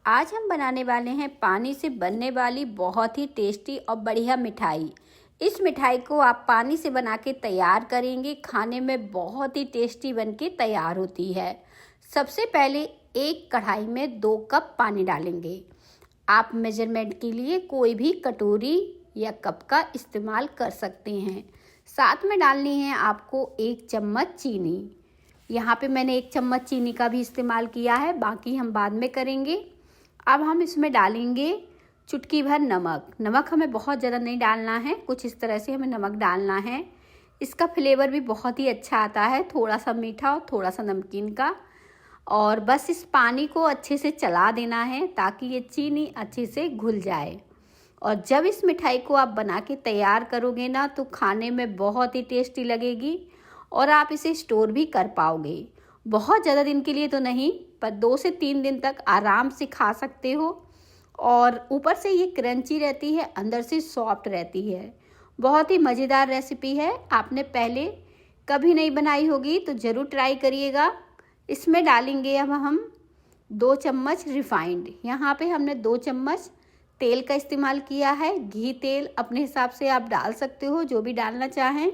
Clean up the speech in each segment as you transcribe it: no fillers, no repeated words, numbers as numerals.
आज हम बनाने वाले हैं पानी से बनने वाली बहुत ही टेस्टी और बढ़िया मिठाई। इस मिठाई को आप पानी से बना के तैयार करेंगे, खाने में बहुत ही टेस्टी बन के तैयार होती है। सबसे पहले एक कढ़ाई में 2 कप पानी डालेंगे। आप मेजरमेंट के लिए कोई भी कटोरी या कप का इस्तेमाल कर सकते हैं। साथ में डालनी है आपको 1 चम्मच चीनी। यहाँ पे मैंने 1 चम्मच चीनी का भी इस्तेमाल किया है, बाकी हम बाद में करेंगे। अब हम इसमें डालेंगे चुटकी भर नमक। नमक हमें बहुत ज़्यादा नहीं डालना है, कुछ इस तरह से हमें नमक डालना है। इसका फ्लेवर भी बहुत ही अच्छा आता है, थोड़ा सा मीठा और थोड़ा सा नमकीन का। और बस इस पानी को अच्छे से चला देना है ताकि ये चीनी अच्छे से घुल जाए। और जब इस मिठाई को आप बना के तैयार करोगे ना तो खाने में बहुत ही टेस्टी लगेगी और आप इसे स्टोर भी कर पाओगे। बहुत ज़्यादा दिन के लिए तो नहीं, पर 2 से 3 दिन तक आराम से खा सकते हो। और ऊपर से ये क्रंची रहती है, अंदर से सॉफ्ट रहती है। बहुत ही मज़ेदार रेसिपी है, आपने पहले कभी नहीं बनाई होगी तो ज़रूर ट्राई करिएगा। इसमें डालेंगे अब हम 2 चम्मच रिफाइंड। यहाँ पे हमने 2 चम्मच तेल का इस्तेमाल किया है। घी तेल अपने हिसाब से आप डाल सकते हो, जो भी डालना चाहें।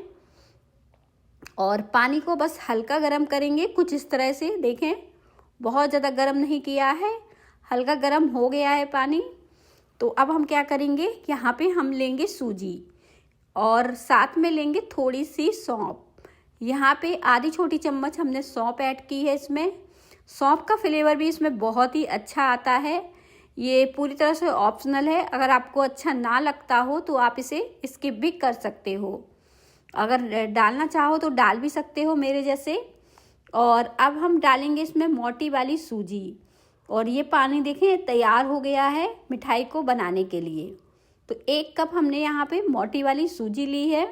और पानी को बस हल्का गरम करेंगे, कुछ इस तरह से। देखें, बहुत ज़्यादा गरम नहीं किया है, हल्का गरम हो गया है पानी। तो अब हम क्या करेंगे, यहाँ पे हम लेंगे सूजी और साथ में लेंगे थोड़ी सी सौंफ। यहाँ पे आधी छोटी चम्मच हमने सौंफ ऐड की है इसमें। सौंफ का फ्लेवर भी इसमें बहुत ही अच्छा आता है। ये पूरी तरह से ऑप्शनल है, अगर आपको अच्छा ना लगता हो तो आप इसे स्किप भी कर सकते हो। अगर डालना चाहो तो डाल भी सकते हो मेरे जैसे। और अब हम डालेंगे इसमें मोटी वाली सूजी। और ये पानी देखें तैयार हो गया है मिठाई को बनाने के लिए। तो 1 कप हमने यहाँ पे मोटी वाली सूजी ली है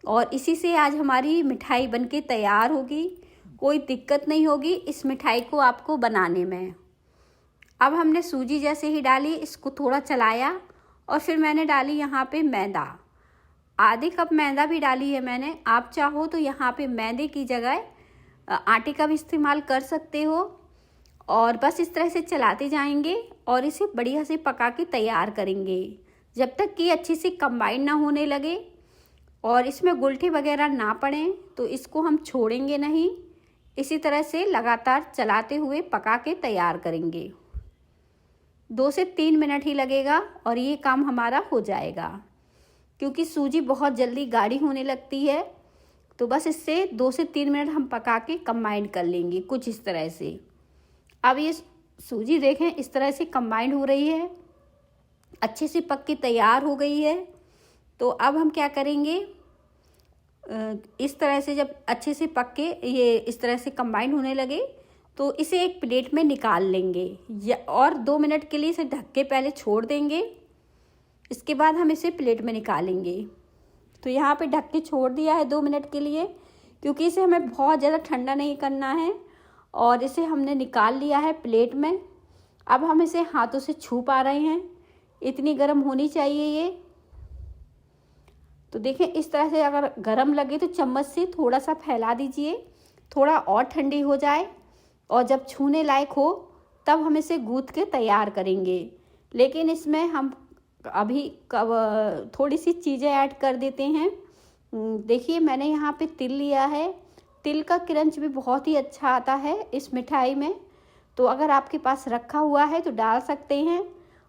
और इसी से आज हमारी मिठाई बनके तैयार होगी। कोई दिक्कत नहीं होगी इस मिठाई को आपको बनाने में। अब हमने सूजी जैसे ही डाली, इसको थोड़ा चलाया और फिर मैंने डाली यहाँ पे मैदा। आधे कप मैदा भी डाली है मैंने। आप चाहो तो यहाँ पे मैदे की जगह आटे का भी इस्तेमाल कर सकते हो। और बस इस तरह से चलाते जाएंगे और इसे बढ़िया से पका के तैयार करेंगे जब तक कि अच्छे से कंबाइन ना होने लगे और इसमें गुलठी वगैरह ना पड़े। तो इसको हम छोड़ेंगे नहीं, इसी तरह से लगातार चलाते हुए पका के तैयार करेंगे। 2 से 3 मिनट ही लगेगा और ये काम हमारा हो जाएगा, क्योंकि सूजी बहुत जल्दी गाढ़ी होने लगती है। तो बस इससे 2 से 3 मिनट हम पका के कंबाइन कर लेंगे, कुछ इस तरह से। अब ये सूजी देखें इस तरह से कंबाइन हो रही है, अच्छे से पक के तैयार हो गई है। तो अब हम क्या करेंगे, इस तरह से जब अच्छे से पक के ये इस तरह से कंबाइन होने लगे तो इसे एक प्लेट में निकाल लेंगे और 2 मिनट के लिए इसे ढक के पहले छोड़ देंगे। इसके बाद हम इसे प्लेट में निकालेंगे। तो यहाँ पे ढक के छोड़ दिया है 2 मिनट के लिए, क्योंकि इसे हमें बहुत ज़्यादा ठंडा नहीं करना है। और इसे हमने निकाल लिया है प्लेट में। अब हम इसे हाथों से छू पा रहे हैं, इतनी गर्म होनी चाहिए ये। तो देखें इस तरह से, अगर गर्म लगे तो चम्मच से थोड़ा सा फैला दीजिए, थोड़ा और ठंडी हो जाए। और जब छूने लायक हो तब हम इसे गूँथ के तैयार करेंगे। लेकिन इसमें हम अभी थोड़ी सी चीज़ें ऐड कर देते हैं। देखिए मैंने यहाँ पे तिल लिया है। तिल का क्रंच भी बहुत ही अच्छा आता है इस मिठाई में। तो अगर आपके पास रखा हुआ है तो डाल सकते हैं,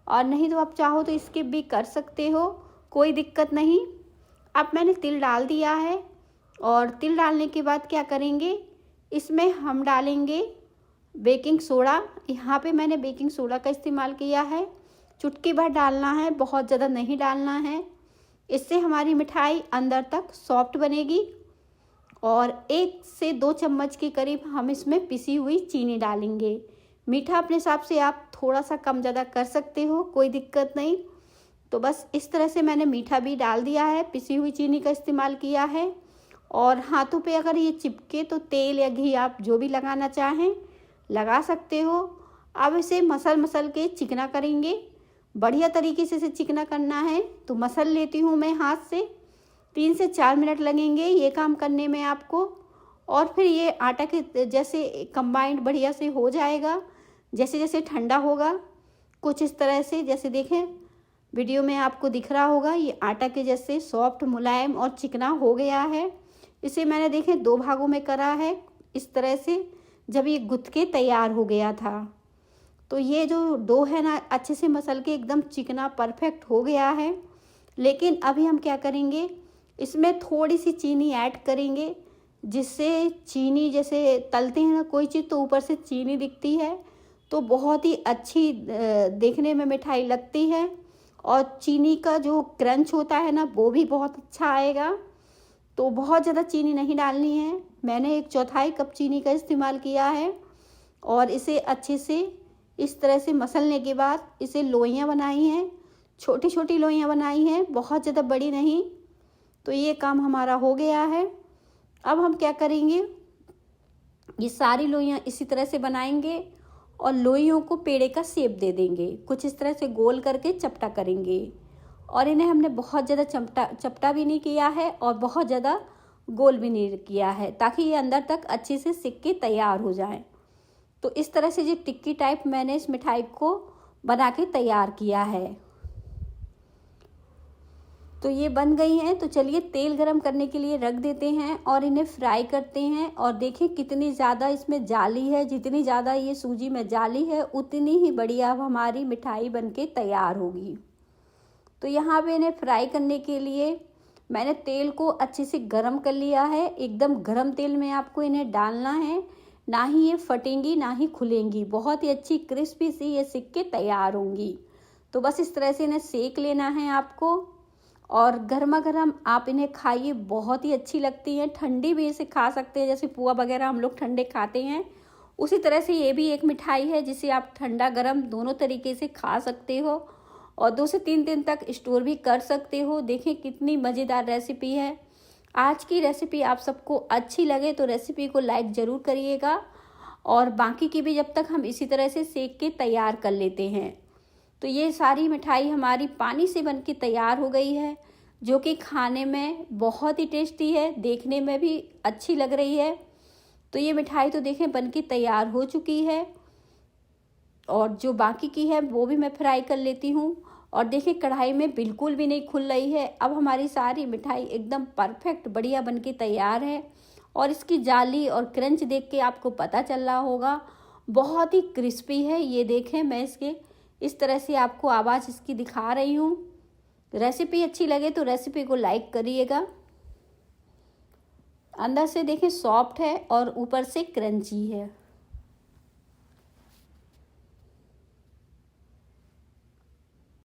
और नहीं तो आप चाहो तो स्किप भी कर सकते हो, कोई दिक्कत नहीं। अब मैंने तिल डाल दिया है और तिल डालने के बाद क्या करेंगे, इसमें हम डालेंगे बेकिंग सोडा। यहाँ पे मैंने बेकिंग सोडा का इस्तेमाल किया है। चुटकी भर डालना है, बहुत ज़्यादा नहीं डालना है। इससे हमारी मिठाई अंदर तक सॉफ्ट बनेगी। और 1 से 2 चम्मच के करीब हम इसमें पिसी हुई चीनी डालेंगे। मीठा अपने हिसाब से आप थोड़ा सा कम ज़्यादा कर सकते हो, कोई दिक्कत नहीं। तो बस इस तरह से मैंने मीठा भी डाल दिया है, पिसी हुई चीनी का इस्तेमाल किया है। और हाथों पे अगर ये चिपके तो तेल या घी आप जो भी लगाना चाहें लगा सकते हो। अब इसे मसल के चिकना करेंगे, बढ़िया तरीके से इसे चिकना करना है। तो मसल लेती हूँ मैं हाथ से। 3 से 4 मिनट लगेंगे ये काम करने में आपको। और फिर ये आटा के जैसे कंबाइंड बढ़िया से हो जाएगा। जैसे जैसे ठंडा होगा कुछ इस तरह से, जैसे देखें वीडियो में आपको दिख रहा होगा, ये आटा के जैसे सॉफ्ट, मुलायम और चिकना हो गया है। इसे मैंने देखें 2 भागों में करा है इस तरह से, जब ये गुथ के तैयार हो गया था। तो ये जो डो है ना, अच्छे से मसल के एकदम चिकना परफेक्ट हो गया है। लेकिन अभी हम क्या करेंगे, इसमें थोड़ी सी चीनी ऐड करेंगे, जिससे चीनी, जैसे तलते हैं ना कोई चीज़ तो ऊपर से चीनी दिखती है, तो बहुत ही अच्छी देखने में मिठाई लगती है। और चीनी का जो क्रंच होता है ना, वो भी बहुत अच्छा आएगा। तो बहुत ज़्यादा चीनी नहीं डालनी है। मैंने 1/4 कप चीनी का इस्तेमाल किया है। और इसे अच्छे से इस तरह से मसलने के बाद इसे लोइयाँ बनाई हैं, छोटी छोटी लोइयाँ बनाई हैं, बहुत ज़्यादा बड़ी नहीं। तो ये काम हमारा हो गया है। अब हम क्या करेंगे, ये सारी लोइयाँ इसी तरह से बनाएंगे और लोइयों को पेड़े का शेप दे देंगे। कुछ इस तरह से गोल करके चपटा करेंगे। और इन्हें हमने बहुत ज़्यादा चपटा भी नहीं किया है और बहुत ज़्यादा गोल भी नहीं किया है, ताकि ये अंदर तक अच्छे से सिक के तैयार हो जाए। तो इस तरह से जो टिक्की टाइप मैंने इस मिठाई को बना के तैयार किया है। तो ये बन गई हैं। तो चलिए तेल गरम करने के लिए रख देते हैं और इन्हें फ्राई करते हैं। और देखिए कितनी ज़्यादा इसमें जाली है, जितनी ज़्यादा ये सूजी में जाली है उतनी ही बढ़िया अब हमारी मिठाई बनके तैयार होगी। तो यहाँ पे इन्हें फ्राई करने के लिए मैंने तेल को अच्छे से गरम कर लिया है। एकदम गरम तेल में आपको इन्हें डालना है, ना ही ये फटेंगी ना ही खुलेंगी, बहुत ही अच्छी क्रिस्पी सी ये सिक के तैयार होंगी। तो बस इस तरह से इन्हें सेक लेना है आपको। और गर्मा गर्म आप इन्हें खाइए, बहुत ही अच्छी लगती हैं। ठंडी भी इसे खा सकते हैं, जैसे पुआ वगैरह हम लोग ठंडे खाते हैं, उसी तरह से ये भी एक मिठाई है जिसे आप ठंडा गरम दोनों तरीके से खा सकते हो और 2 से 3 दिन तक स्टोर भी कर सकते हो। देखें कितनी मज़ेदार रेसिपी है। आज की रेसिपी आप सबको अच्छी लगे तो रेसिपी को लाइक ज़रूर करिएगा, और बाकी की भी जब तक हम इसी तरह से सेक के तैयार कर लेते हैं। तो ये सारी मिठाई हमारी पानी से बन के तैयार हो गई है, जो कि खाने में बहुत ही टेस्टी है, देखने में भी अच्छी लग रही है। तो ये मिठाई तो देखें बन के तैयार हो चुकी है, और जो बाकी की है वो भी मैं फ्राई कर लेती हूँ। और देखिए कढ़ाई में बिल्कुल भी नहीं खुल रही है। अब हमारी सारी मिठाई एकदम परफेक्ट बढ़िया बन के तैयार है। और इसकी जाली और क्रंच देख के आपको पता चल रहा होगा, बहुत ही क्रिस्पी है। ये देखें, मैं इसके इस तरह से आपको आवाज़ इसकी दिखा रही हूँ। रेसिपी अच्छी लगे तो रेसिपी को लाइक करिएगा। अंदर से देखें सॉफ्ट है और ऊपर से क्रंची है।